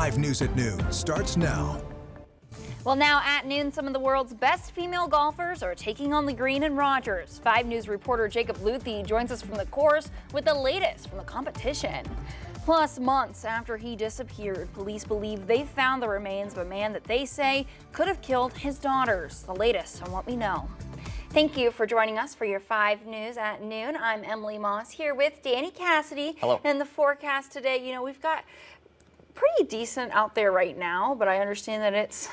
5 News at Noon starts now. Well, now at noon, some of the world's best female golfers are taking on the green in Rogers. 5 News reporter Jacob Luthi joins us from the course with the latest from the competition. Plus, months after he disappeared, police believe they found the remains of a man that they say could have killed his daughters. The latest on what we know. Thank you for joining us for your 5 News at noon. I'm Emily Moss here with Danny Cassidy. Hello. And the forecast today, we've got pretty decent out there right now, but I understand that it's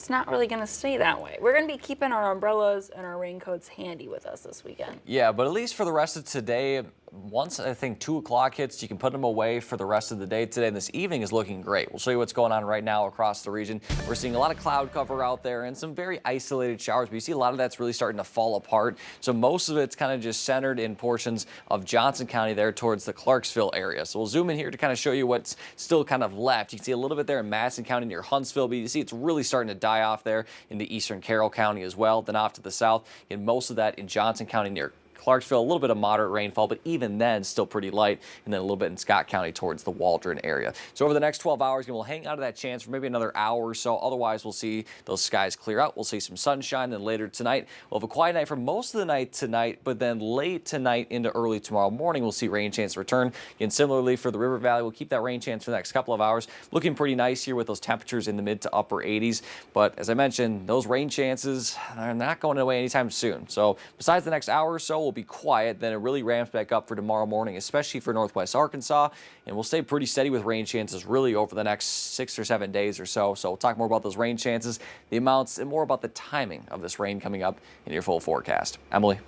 not really going to stay that way. We're going to be keeping our umbrellas and our raincoats handy with us this weekend. Yeah, but at least for the rest of today, once I think 2 o'clock hits, you can put them away for the rest of the day today. And this evening is looking great. We'll show you what's going on right now across the region. We're seeing a lot of cloud cover out there and some very isolated showers, but you see a lot of that's really starting to fall apart. So most of it's kind of just centered in portions of Johnson County there towards the Clarksville area. So we'll zoom in here to kind of show you what's still kind of left. You can see a little bit there in Madison County near Huntsville, but you see it's really starting to die off there into eastern Carroll County as well. Then off to the south, and most of that in Johnson County near Clarksville, a little bit of moderate rainfall, but even then still pretty light, and then a little bit in Scott County towards the Waldron area. So over the next 12 hours, we'll hang out of that chance for maybe another hour or so. Otherwise, we'll see those skies clear out. We'll see some sunshine. Then later tonight, we'll have a quiet night for most of the night tonight, but then late tonight into early tomorrow morning, we'll see rain chance return. And similarly for the River Valley, we'll keep that rain chance for the next couple of hours. Looking pretty nice here with those temperatures in the mid to upper 80s. But as I mentioned, those rain chances are not going away anytime soon. So besides the next hour or so, we'll be quiet. Then it really ramps back up for tomorrow morning, especially for northwest Arkansas, and we'll stay pretty steady with rain chances really over the next 6 or 7 days or so. So we'll talk more about those rain chances, the amounts, and more about the timing of this rain coming up in your full forecast. Emily.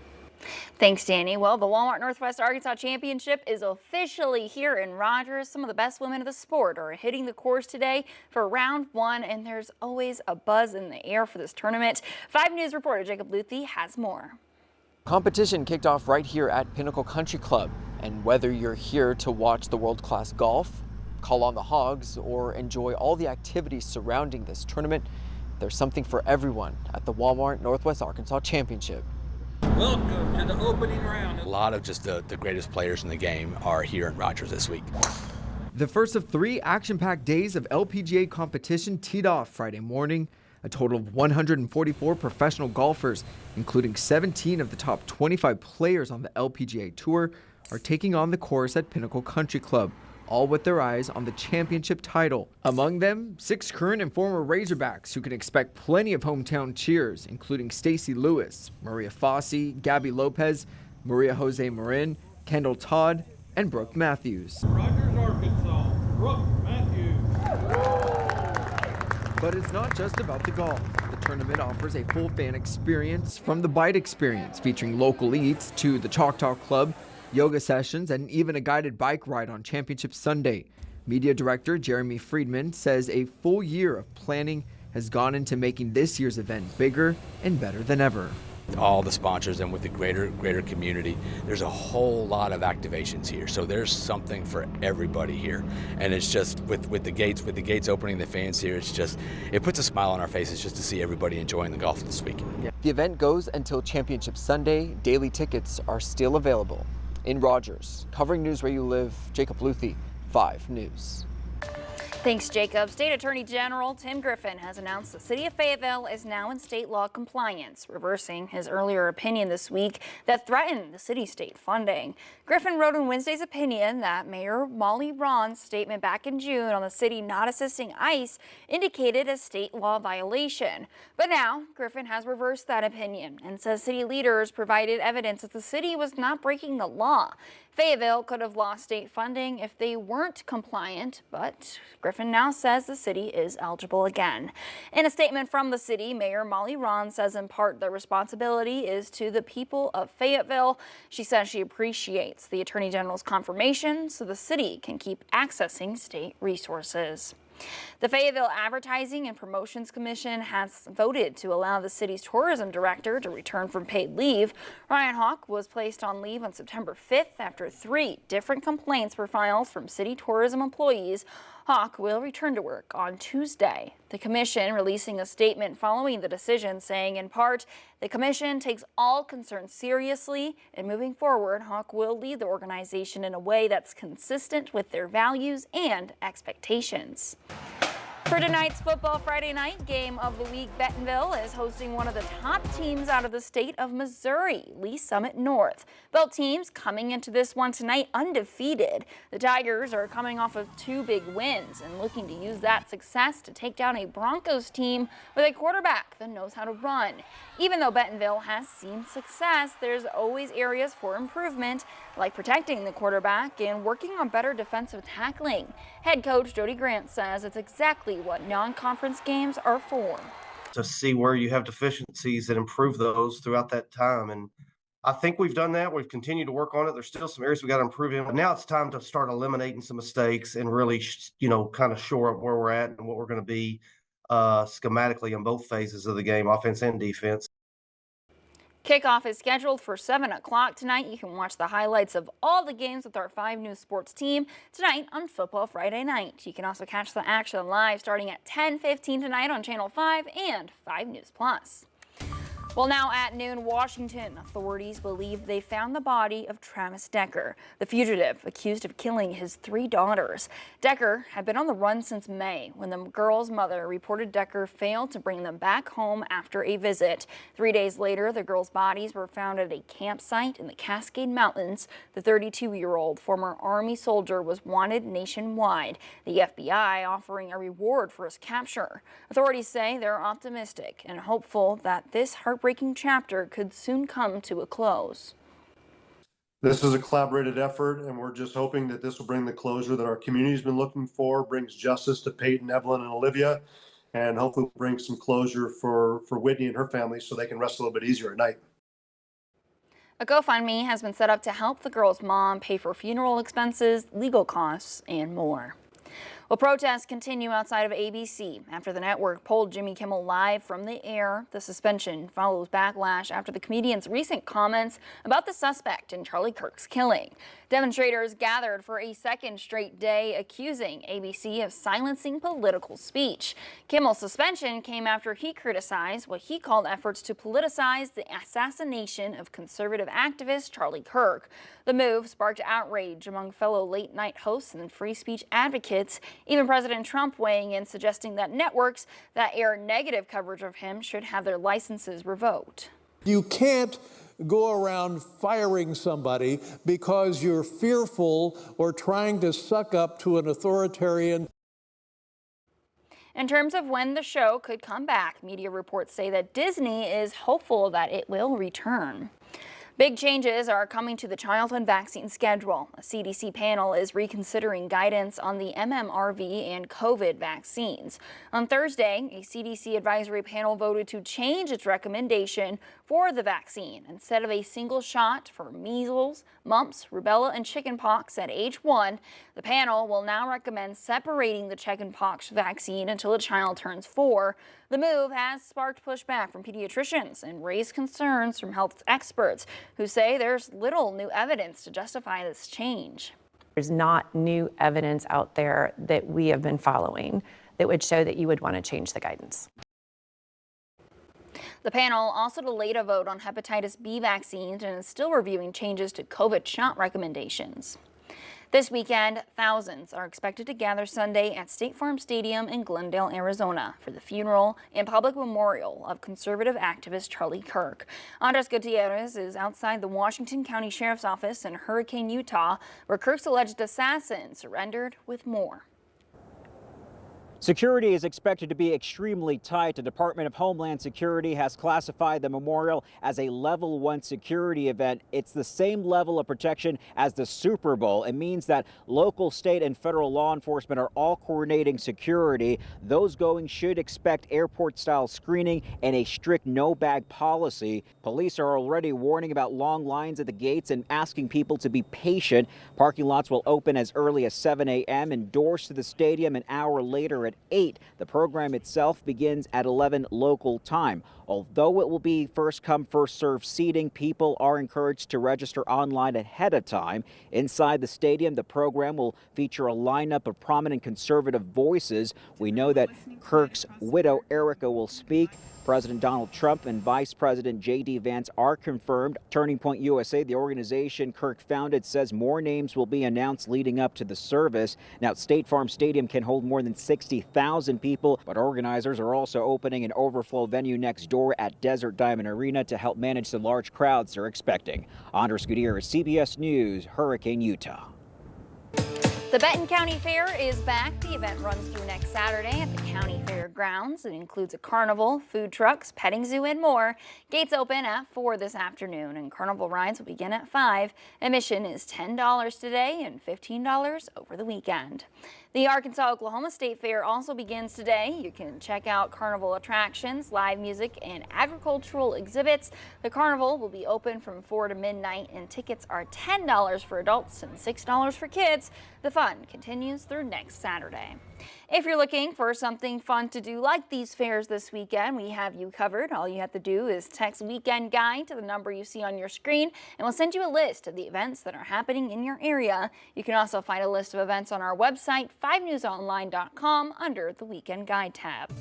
Thanks, Danny. Well, the Walmart Northwest Arkansas Championship is officially here in Rogers. Some of the best women of the sport are hitting the course today for round 1, and there's always a buzz in the air for this tournament. 5 News reporter Jacob Luthi has more. Competition kicked off right here at Pinnacle Country Club, and whether you're here to watch the world-class golf, call on the Hogs, or enjoy all the activities surrounding this tournament, there's something for everyone at the Walmart Northwest Arkansas Championship. Welcome to the opening round. A lot of just the greatest players in the game are here in Rogers this week. The first of 3 action-packed days of LPGA competition teed off Friday morning. A total of 144 professional golfers, including 17 of the top 25 players on the LPGA Tour, are taking on the course at Pinnacle Country Club, all with their eyes on the championship title. Among them, 6 current and former Razorbacks who can expect plenty of hometown cheers, including Stacey Lewis, Maria Fossey, Gabby Lopez, Maria Jose Marin, Kendall Todd, and Brooke Matthews. Rogers, Arkansas, Brooke Matthews. But it's not just about the golf. The tournament offers a full fan experience, from the Bite Experience featuring local eats to the Choctaw Club, yoga sessions, and even a guided bike ride on Championship Sunday. Media Director Jeremy Friedman says a full year of planning has gone into making this year's event bigger and better than ever. All the sponsors and with the greater community, there's a whole lot of activations here. So there's something for everybody here. And it's just with the gates opening, the fans here, it puts a smile on our faces just to see everybody enjoying the golf this week. The event goes until Championship Sunday. Daily tickets are still available. In Rogers, covering news where you live, Jacob Luthi, 5 News. Thanks, Jacob. State Attorney General Tim Griffin has announced the city of Fayetteville is now in state law compliance, reversing his earlier opinion this week that threatened the city's state funding. Griffin wrote in Wednesday's opinion that Mayor Molly Ron's statement back in June on the city not assisting ICE indicated a state law violation. But now Griffin has reversed that opinion and says city leaders provided evidence that the city was not breaking the law. Fayetteville could have lost state funding if they weren't compliant, but Griffin now says the city is eligible again. In a statement from the city, Mayor Molly Ron says in part the responsibility is to the people of Fayetteville. She says she appreciates the Attorney General's confirmation so the city can keep accessing state resources. The Fayetteville Advertising and Promotions Commission has voted to allow the city's tourism director to return from paid leave. Ryan Hawk was placed on leave on September 5th after 3 different complaints were filed from city tourism employees. Hawk will return to work on Tuesday. The commission releasing a statement following the decision saying, in part, the commission takes all concerns seriously, and moving forward, Hawk will lead the organization in a way that's consistent with their values and expectations. For tonight's Football Friday night game of the week, Bentonville is hosting one of the top teams out of the state of Missouri, Lee Summit North. Both teams coming into this one tonight undefeated. The Tigers are coming off of 2 big wins and looking to use that success to take down a Broncos team with a quarterback that knows how to run. Even though Bentonville has seen success, there's always areas for improvement, like protecting the quarterback and working on better defensive tackling. Head coach Jody Grant says it's exactly what non-conference games are for. To see where you have deficiencies and improve those throughout that time. And I think we've done that. We've continued to work on it. There's still some areas we got to improve in. But now it's time to start eliminating some mistakes and really, kind of shore up where we're at and what we're going to be schematically in both phases of the game, offense and defense. Kickoff is scheduled for 7 o'clock tonight. You can watch the highlights of all the games with our 5 News Sports team tonight on Football Friday night. You can also catch the action live starting at 10:15 tonight on Channel 5 and 5 News Plus. Well, now at noon, Washington authorities believe they found the body of Travis Decker, the fugitive accused of killing his 3 daughters. Decker had been on the run since May when the girls' mother reported Decker failed to bring them back home after a visit. 3 days later, the girls' bodies were found at a campsite in the Cascade Mountains. The 32-year-old former Army soldier was wanted nationwide, the FBI offering a reward for his capture. Authorities say they're optimistic and hopeful that this heartbreaking chapter could soon come to a close. This is a collaborated effort, and we're just hoping that this will bring the closure that our community's been looking for, brings justice to Peyton, Evelyn, and Olivia, and hopefully bring some closure for Whitney and her family so they can rest a little bit easier at night. A GoFundMe has been set up to help the girl's mom pay for funeral expenses, legal costs, and more. Well, protests continue outside of ABC after the network pulled Jimmy Kimmel Live from the air. The suspension follows backlash after the comedian's recent comments about the suspect in Charlie Kirk's killing. Demonstrators gathered for a second straight day, accusing ABC of silencing political speech. Kimmel's suspension came after he criticized what he called efforts to politicize the assassination of conservative activist Charlie Kirk. The move sparked outrage among fellow late-night hosts and free speech advocates. Even President Trump weighing in, suggesting that networks that air negative coverage of him should have their licenses revoked. You can't go around firing somebody because you're fearful or trying to suck up to an authoritarian. In terms of when the show could come back, media reports say that Disney is hopeful that it will return. Big changes are coming to the childhood vaccine schedule. A CDC panel is reconsidering guidance on the MMRV and COVID vaccines. On Thursday, a CDC advisory panel voted to change its recommendation for the vaccine. Instead of a single shot for measles, mumps, rubella, and chickenpox at age 1, the panel will now recommend separating the chickenpox vaccine until a child turns 4. The move has sparked pushback from pediatricians and raised concerns from health experts who say there's little new evidence to justify this change. There's not new evidence out there that we have been following that would show that you would want to change the guidance. The panel also delayed a vote on hepatitis B vaccines and is still reviewing changes to COVID shot recommendations. This weekend, thousands are expected to gather Sunday at State Farm Stadium in Glendale, Arizona for the funeral and public memorial of conservative activist Charlie Kirk. Andres Gutierrez is outside the Washington County Sheriff's Office in Hurricane, Utah, where Kirk's alleged assassin surrendered with more. Security is expected to be extremely tight. The Department of Homeland Security has classified the memorial as a level 1 security event. It's the same level of protection as the Super Bowl. It means that local, state, and federal law enforcement are all coordinating security. Those going should expect airport-style screening and a strict no-bag policy. Police are already warning about long lines at the gates and asking people to be patient. Parking lots will open as early as 7 a.m. and doors to the stadium an hour later at 8. The program itself begins at 11 local time. Although it will be first come, first served seating, people are encouraged to register online ahead of time. Inside the stadium, the program will feature a lineup of prominent conservative voices. We know that Kirk's widow, Erica, will speak. President Donald Trump and Vice President J.D. Vance are confirmed. Turning Point USA, the organization Kirk founded, says more names will be announced leading up to the service. Now, State Farm Stadium can hold more than 60,000 people, but organizers are also opening an overflow venue next door at Desert Diamond Arena to help manage the large crowds they're expecting. Andres Gutierrez, CBS News, Hurricane, Utah. The Benton County Fair is back. The event runs through next Saturday at the county fairgrounds. It includes a carnival, food trucks, petting zoo, and more. Gates open at 4 this afternoon, and carnival rides will begin at 5. Admission is $10 today and $15 over the weekend. The Arkansas-Oklahoma State Fair also begins today. You can check out carnival attractions, live music, and agricultural exhibits. The carnival will be open from 4 to midnight, and tickets are $10 for adults and $6 for kids. The fun continues through next Saturday. If you're looking for something fun to do like these fairs this weekend, we have you covered. All you have to do is text Weekend Guide to the number you see on your screen, and we'll send you a list of the events that are happening in your area. You can also find a list of events on our website, 5newsonline.com, under the Weekend Guide tab.